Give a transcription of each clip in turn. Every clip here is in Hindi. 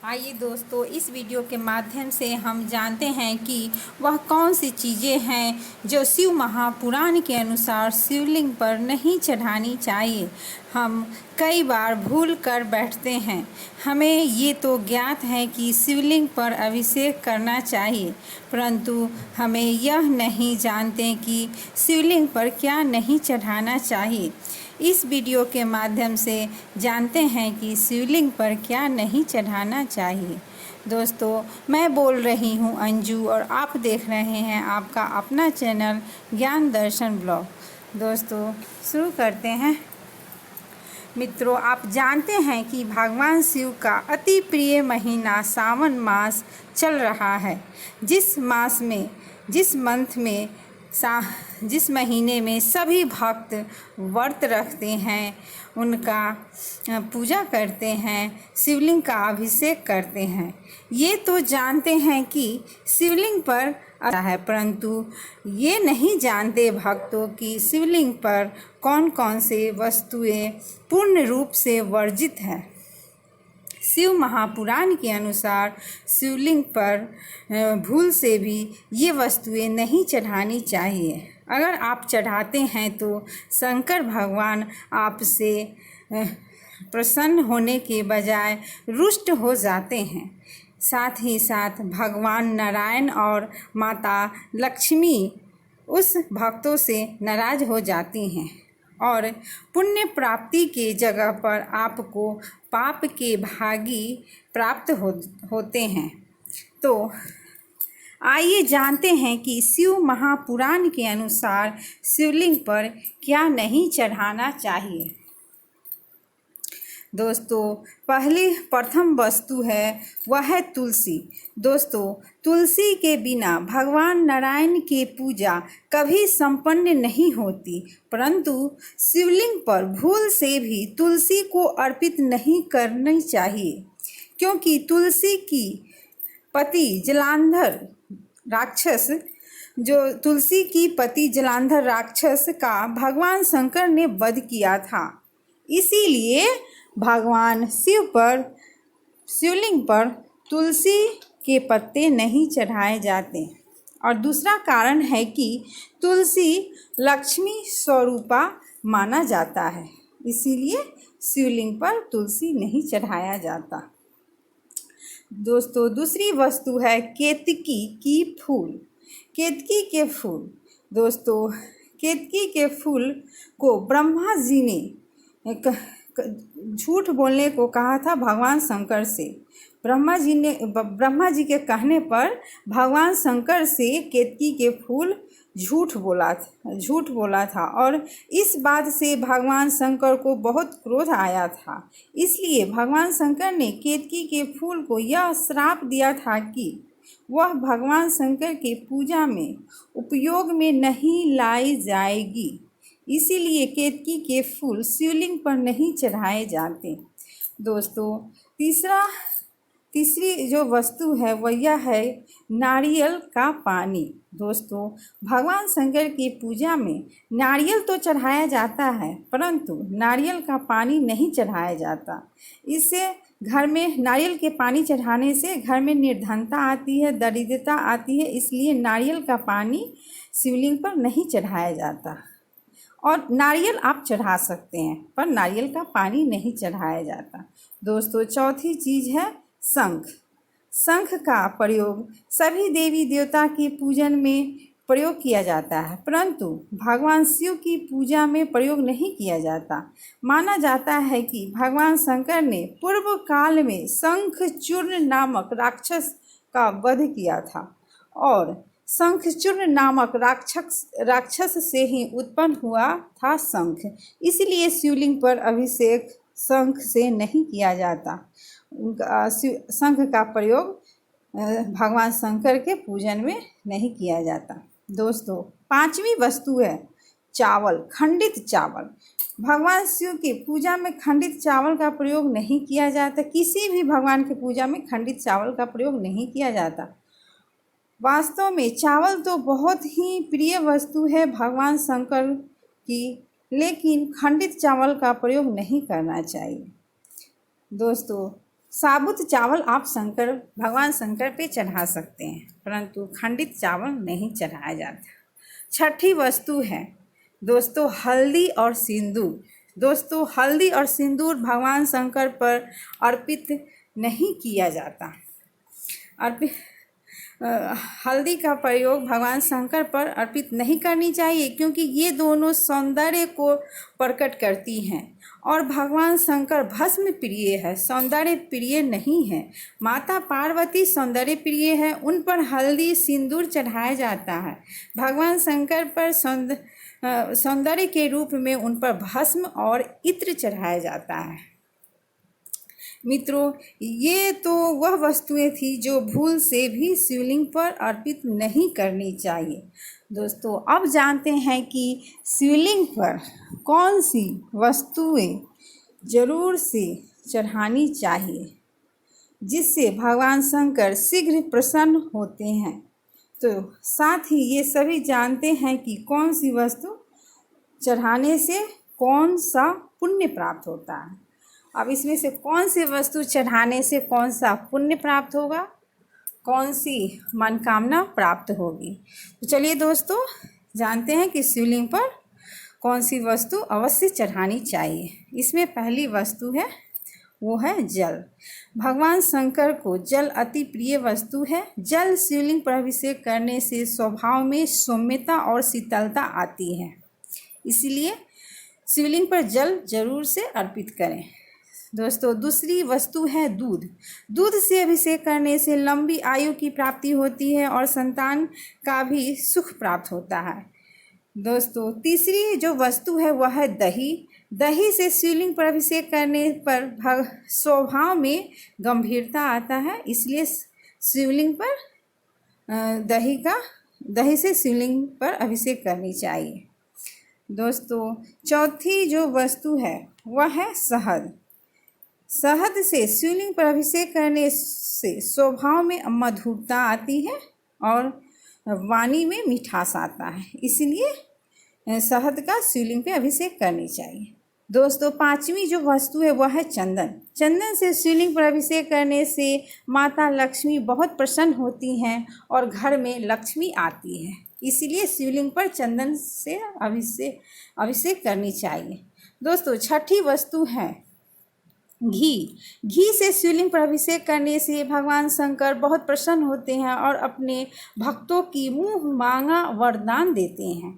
आइए दोस्तों, इस वीडियो के माध्यम से हम जानते हैं कि वह कौन सी चीज़ें हैं जो शिव महापुराण के अनुसार शिवलिंग पर नहीं चढ़ानी चाहिए। हम कई बार भूल कर बैठते हैं। हमें ये तो ज्ञात है कि शिवलिंग पर अभिषेक करना चाहिए, परंतु हमें यह नहीं जानते कि शिवलिंग पर क्या नहीं चढ़ाना चाहिए। इस वीडियो के माध्यम से जानते हैं कि शिवलिंग पर क्या नहीं चढ़ाना चाहिए। दोस्तों, मैं बोल रही हूँ अंजू और आप देख रहे हैं आपका अपना चैनल ज्ञान दर्शन ब्लॉग। दोस्तों, शुरू करते हैं। मित्रों, आप जानते हैं कि भगवान शिव का अति प्रिय महीना सावन मास चल रहा है। जिस महीने में सभी भक्त व्रत रखते हैं, उनका पूजा करते हैं, शिवलिंग का अभिषेक करते हैं। ये तो जानते हैं कि शिवलिंग पर आता है, परंतु ये नहीं जानते भक्तों कि शिवलिंग पर कौन कौन से वस्तुएं पूर्ण रूप से वर्जित हैं। शिव महापुराण के अनुसार शिवलिंग पर भूल से भी ये वस्तुएं नहीं चढ़ानी चाहिए। अगर आप चढ़ाते हैं तो शंकर भगवान आपसे प्रसन्न होने के बजाय रुष्ट हो जाते हैं। साथ ही साथ भगवान नारायण और माता लक्ष्मी उस भक्तों से नाराज हो जाती हैं और पुण्य प्राप्ति के जगह पर आपको पाप के भागी प्राप्त होते हैं। तो आइए जानते हैं कि शिव महापुराण के अनुसार शिवलिंग पर क्या नहीं चढ़ाना चाहिए। दोस्तों, प्रथम वस्तु है वह है तुलसी। दोस्तों, तुलसी के बिना भगवान नारायण की पूजा कभी संपन्न नहीं होती, परंतु शिवलिंग पर भूल से भी तुलसी को अर्पित नहीं करनी चाहिए, क्योंकि तुलसी की पति जलांधर राक्षस का भगवान शंकर ने वध किया था। इसीलिए भगवान शिवलिंग पर तुलसी के पत्ते नहीं चढ़ाए जाते। और दूसरा कारण है कि तुलसी लक्ष्मी स्वरूपा माना जाता है, इसीलिए शिवलिंग पर तुलसी नहीं चढ़ाया जाता। दोस्तों, दूसरी वस्तु है केतकी की फूल। केतकी के फूल। दोस्तों, केतकी के फूल को ब्रह्मा जी ने झूठ बोलने को कहा था भगवान शंकर से। ब्रह्मा जी के कहने पर भगवान शंकर से केतकी के फूल झूठ बोला था और इस बात से भगवान शंकर को बहुत क्रोध आया था। इसलिए भगवान शंकर ने केतकी के फूल को यह श्राप दिया था कि वह भगवान शंकर के पूजा में उपयोग में नहीं लाई जाएगी। इसीलिए केतकी के फूल शिवलिंग पर नहीं चढ़ाए जाते। दोस्तों, तीसरी जो वस्तु है वह यह है नारियल का पानी। दोस्तों, भगवान शंकर की पूजा में नारियल तो चढ़ाया जाता है, परंतु नारियल का पानी नहीं चढ़ाया जाता। इससे घर में नारियल के पानी चढ़ाने से घर में निर्धनता आती है, दरिद्रता आती है, इसलिए नारियल का पानी शिवलिंग पर नहीं चढ़ाया जाता। और नारियल आप चढ़ा सकते हैं, पर नारियल का पानी नहीं चढ़ाया जाता। दोस्तों, चौथी चीज़ है शंख। शंख का प्रयोग सभी देवी देवता के पूजन में प्रयोग किया जाता है, परंतु भगवान शिव की पूजा में प्रयोग नहीं किया जाता। माना जाता है कि भगवान शंकर ने पूर्व काल में शंखचूर्ण नामक राक्षस का वध किया था और शंखचूर्ण नामक राक्षस से ही उत्पन्न हुआ था शंख। इसलिए शिवलिंग पर अभिषेक शंख से नहीं किया जाता। शंख का प्रयोग भगवान शंकर के पूजन में नहीं किया जाता। दोस्तों, पांचवी वस्तु है चावल, खंडित चावल। भगवान शिव की पूजा में खंडित चावल का प्रयोग नहीं किया जाता। किसी भी भगवान की पूजा में खंडित चावल का प्रयोग नहीं किया जाता। वास्तव में चावल तो बहुत ही प्रिय वस्तु है भगवान शंकर की, लेकिन खंडित चावल का प्रयोग नहीं करना चाहिए। दोस्तों, साबुत चावल आप भगवान शंकर पे चढ़ा सकते हैं, परंतु खंडित चावल नहीं चढ़ाया जाता। छठी वस्तु है दोस्तों हल्दी और सिंदूर। दोस्तों हल्दी और सिंदूर भगवान शंकर पर अर्पित नहीं किया जाता। हल्दी का प्रयोग भगवान शंकर पर अर्पित नहीं करनी चाहिए, क्योंकि ये दोनों सौंदर्य को प्रकट करती हैं और भगवान शंकर भस्म प्रिय है, सौंदर्य प्रिय नहीं है। माता पार्वती सौंदर्य प्रिय है, उन पर हल्दी सिंदूर चढ़ाया जाता है। भगवान शंकर पर सौंदर्य के रूप में उन पर भस्म और इत्र चढ़ाया जाता है। मित्रों, ये तो वह वस्तुएं थी जो भूल से भी शिवलिंग पर अर्पित नहीं करनी चाहिए। दोस्तों अब जानते हैं कि शिवलिंग पर कौन सी वस्तुएं जरूर से चढ़ानी चाहिए जिससे भगवान शंकर शीघ्र प्रसन्न होते हैं। तो साथ ही ये सभी जानते हैं कि कौन सी वस्तु चढ़ाने से कौन सा पुण्य प्राप्त होता है। अब इसमें से कौन सी वस्तु चढ़ाने से कौन सा पुण्य प्राप्त होगा, कौन सी मनोकामना प्राप्त होगी। तो चलिए दोस्तों जानते हैं कि शिवलिंग पर कौन सी वस्तु अवश्य चढ़ानी चाहिए। इसमें पहली वस्तु है वो है जल। भगवान शंकर को जल अति प्रिय वस्तु है। जल शिवलिंग पर अभिषेक करने से स्वभाव में सौम्यता और शीतलता आती है, इसलिए शिवलिंग पर जल जरूर से अर्पित करें। दोस्तों दूसरी वस्तु है दूध। दूध से अभिषेक करने से लंबी आयु की प्राप्ति होती है और संतान का भी सुख प्राप्त होता है। दोस्तों तीसरी जो वस्तु है वह है दही। दही से शिवलिंग पर अभिषेक करने पर स्वभाव में गंभीरता आता है, इसलिए शिवलिंग पर दही से शिवलिंग पर अभिषेक करनी चाहिए। दोस्तों चौथी जो वस्तु है वह है शहद। शहद से शिवलिंग पर अभिषेक करने से स्वभाव में मधुरता आती है और वाणी में मिठास आता है, इसलिए शहद का शिवलिंग पे अभिषेक करनी चाहिए। दोस्तों पांचवी जो वस्तु है वह है चंदन। चंदन से शिवलिंग पर अभिषेक करने से माता लक्ष्मी बहुत प्रसन्न होती हैं और घर में लक्ष्मी आती है, इसलिए शिवलिंग पर चंदन से अभिषेक करनी चाहिए। दोस्तों छठी वस्तु है घी। घी से शिवलिंग पर अभिषेक करने से भगवान शंकर बहुत प्रसन्न होते हैं और अपने भक्तों की मुँह मांगा वरदान देते हैं,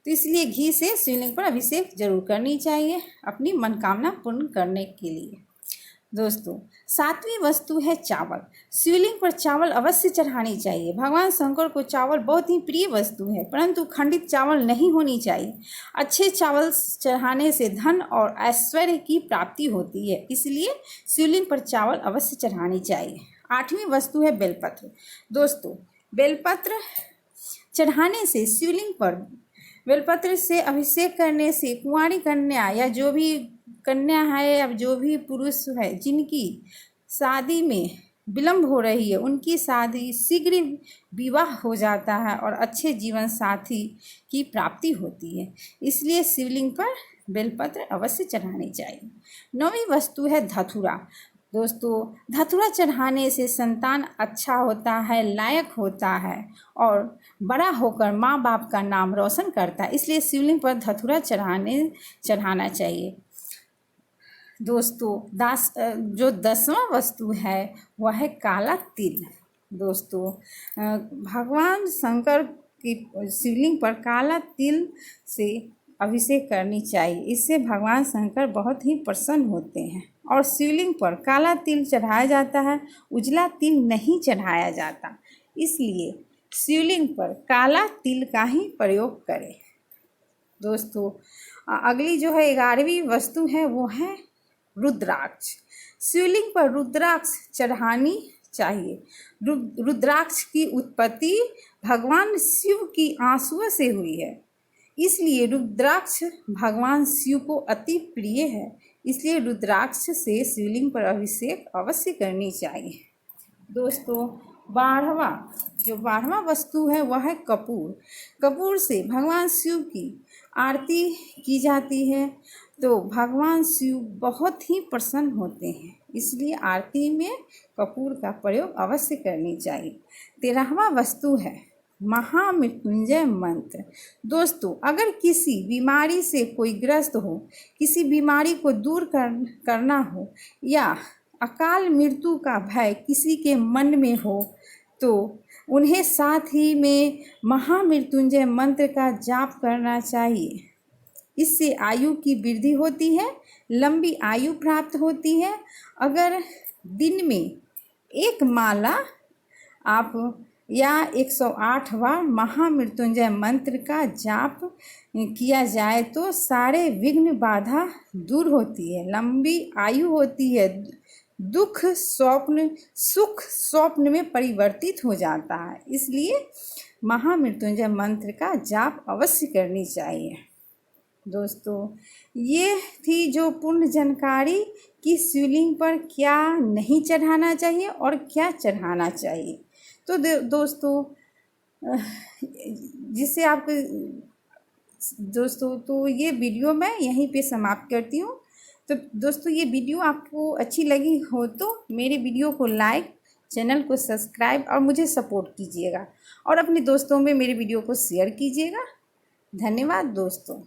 तो इसलिए घी से शिवलिंग पर अभिषेक जरूर करनी चाहिए अपनी मनोकामना पूर्ण करने के लिए। दोस्तों सातवीं वस्तु है चावल। शिवलिंग पर चावल अवश्य चढ़ानी चाहिए। भगवान शंकर को चावल बहुत ही प्रिय वस्तु है, परंतु खंडित चावल नहीं होनी चाहिए। अच्छे चावल चढ़ाने से धन और ऐश्वर्य की प्राप्ति होती है, इसलिए शिवलिंग पर चावल अवश्य चढ़ानी चाहिए। आठवीं वस्तु है बेलपत्र। दोस्तों बेलपत्र चढ़ाने से शिवलिंग पर बेलपत्र से अभिषेक करने से कुंवारी कन्या या जो भी कन्या है या जो भी पुरुष है जिनकी शादी में विलम्ब हो रही है उनकी शादी शीघ्र विवाह हो जाता है और अच्छे जीवन साथी की प्राप्ति होती है, इसलिए शिवलिंग पर बेलपत्र अवश्य चढ़ानी चाहिए। नौवीं वस्तु है धतूरा। दोस्तों धतूरा चढ़ाने से संतान अच्छा होता है, लायक होता है और बड़ा होकर माँ बाप का नाम रोशन करता है, इसलिए शिवलिंग पर धतूरा चढ़ाना चाहिए। दोस्तों जो 10वां वस्तु है वह है काला तिल। दोस्तों भगवान शंकर की शिवलिंग पर काला तिल से अभिषेक करनी चाहिए, इससे भगवान शंकर बहुत ही प्रसन्न होते हैं और शिवलिंग पर काला तिल चढ़ाया जाता है, उजला तिल नहीं चढ़ाया जाता, इसलिए शिवलिंग पर काला तिल का ही प्रयोग करें। दोस्तों अगली जो है 11वीं वस्तु है वो है रुद्राक्ष। शिवलिंग पर रुद्राक्ष चढ़ानी चाहिए। रुद्राक्ष की उत्पत्ति भगवान शिव की आंसुओं से हुई है, इसलिए रुद्राक्ष भगवान शिव को अति प्रिय है, इसलिए रुद्राक्ष से शिवलिंग पर अभिषेक अवश्य करनी चाहिए। दोस्तों 12वां वस्तु है वह है कपूर। कपूर से भगवान शिव की आरती की जाती है तो भगवान शिव बहुत ही प्रसन्न होते हैं, इसलिए आरती में कपूर का प्रयोग अवश्य करनी चाहिए। 13वां वस्तु है महामृत्युंजय मंत्र। दोस्तों, अगर किसी बीमारी से कोई ग्रस्त हो, किसी बीमारी को दूर करना हो या अकाल मृत्यु का भय किसी के मन में हो तो उन्हें साथ ही में महामृत्युंजय मंत्र का जाप करना चाहिए। इससे आयु की वृद्धि होती है, लंबी आयु प्राप्त होती है। अगर दिन में एक माला आप या 108 बार महामृत्युंजय मंत्र का जाप किया जाए तो सारे विघ्न बाधा दूर होती है, लंबी आयु होती है, दुख स्वप्न सुख स्वप्न में परिवर्तित हो जाता है। इसलिए महामृत्युंजय मंत्र का जाप अवश्य करनी चाहिए। दोस्तों, ये थी जो पूर्ण जानकारी कि शिवलिंग पर क्या नहीं चढ़ाना चाहिए और क्या चढ़ाना चाहिए। तो दोस्तों, जिससे आपको दोस्तों तो ये वीडियो मैं यहीं पे समाप्त करती हूँ। तो दोस्तों, ये वीडियो आपको अच्छी लगी हो तो मेरे वीडियो को लाइक, चैनल को सब्सक्राइब और मुझे सपोर्ट कीजिएगा और अपने दोस्तों में मेरे वीडियो को शेयर कीजिएगा। धन्यवाद दोस्तों।